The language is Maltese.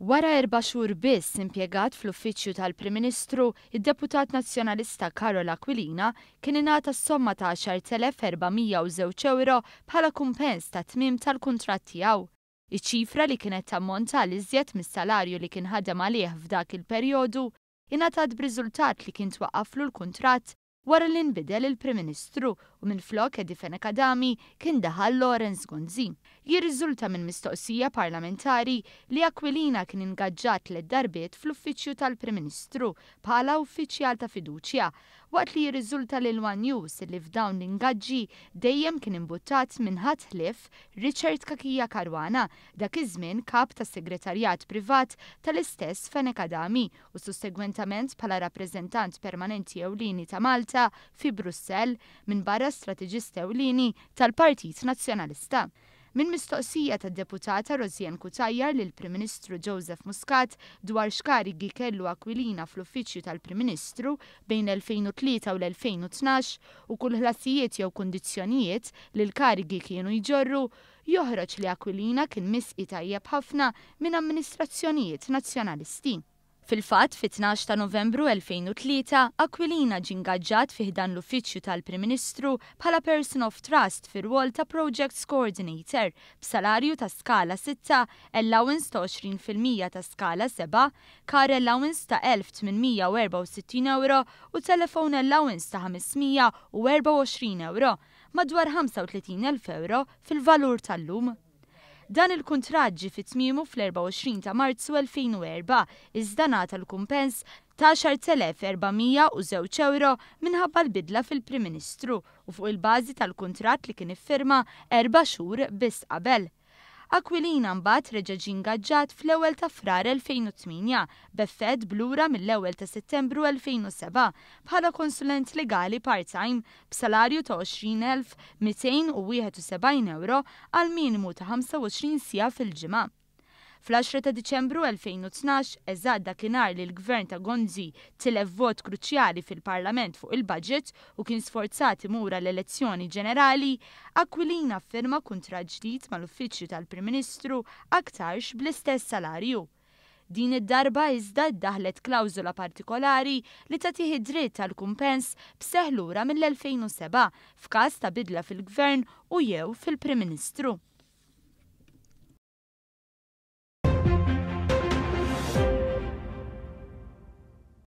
Wara 4 xhur biss impjegat fl-uffiċċju tal-Prim Ministru, id-Deputat Nazzjonalista Karol Aquilina kien ingħata somma ta' 10,402 euro bħala kumpens ta' tmiem tal-kuntratt tiegħu. Iċ-ċifra li kienet tammonta għal iżjed mis-salarju li kien ħadem għalih f'dak il-perjodu ingħatat b'riżultat li kien twaqqaflu l-kuntratt wara li nbidel il-Prim Ministru u minflok Edifen Akadami kien daħal Lawrence Gonzi. Jirriżulta minn mistoqsija parlamentari li Aquilina kien ingaġġat l darbiet fl-uffiċċju tal-Prim Ministru bħala uffiċjal ta' fiduċja, waqt li jirriżulta lil One News li f'dawn l-ingaġġi dejjem kien imbuttat minn ħadd ħlief Richard Kakija Karwana, dak iż-żmien kap tas segretarjat privat tal-istess Fen Akadami u sussegwentament bħala rappreżentant permanenti ewlieni ta' Malta fi Brussell minn barra strateġist ewlieni tal-Partit Nazzjonalista. Min mistoqsija tad-deputata Rosien Kutajjar lil Prim Ministru Joseph Muscat dwar x'karigi kellu Aquilina fl-uffiċċju tal-Prim Ministru bejn l-2003 u l-2012 u kull ħlasijiet jew kundizzjonijiet li l-karigi kienu jġorru, joħroġ li Aquilina kien misqi tajjeb ħafna minn amministrazzjonijiet nazzjonalisti. Fil-fatt, fit-12 ta' Novembru 2003, Aquilina ġie ingaġġat fih dan l-uffiċċju tal-Prim Ministru bħala Person of Trust fir-rwol ta' Projects Coordinator b'salarju ta' skala 6, allowance ta' 20% ta' skala 7, car allowance ta' 1,864 euro u telephone allowance ta' 524 euro, madwar 35,000 euro fil-valur tal-lum. Dan il-kuntratt ġie fit-tmiemu fl-24 ta' Marzu 2004 iżda ngħata l-kumpens ta' 10,402 euro minħabba l-bidla fil-Prim Ministru u fuq il-bażi tal-kuntratt li kien iffirma 4 xhur biss qabel. Aquilina mbagħad reġa' ġie ingaġġat fl-ewwel ta' Frar 2008 b'effett blura mill-ewwel ta' Settembru 2007 bħala konsulent legali part-time b'salarju ta' 20,271 euro għal minimu ta' 25 siegħa fil-ġimgħa. Fl-10 ta' Diċembru 2012, eżatt dakinhar li l-Gvern ta' Gonzi tilef vot kruċjali fil-Parlament fuq il-budget u kien sforzat imura l-elezzjoni ġenerali, Aquilina firma kuntratt ġdid mal-uffiċċju tal-Prim Ministru aktarx bl-istess salarju. Din id-darba iżda ddaħlet klawżola partikolari li tagħtih id-dritt tal-kumpens b'seħħ lura mill-2007 f'każ ta' bidla fil-Gvern u jew fil-Prim Ministru.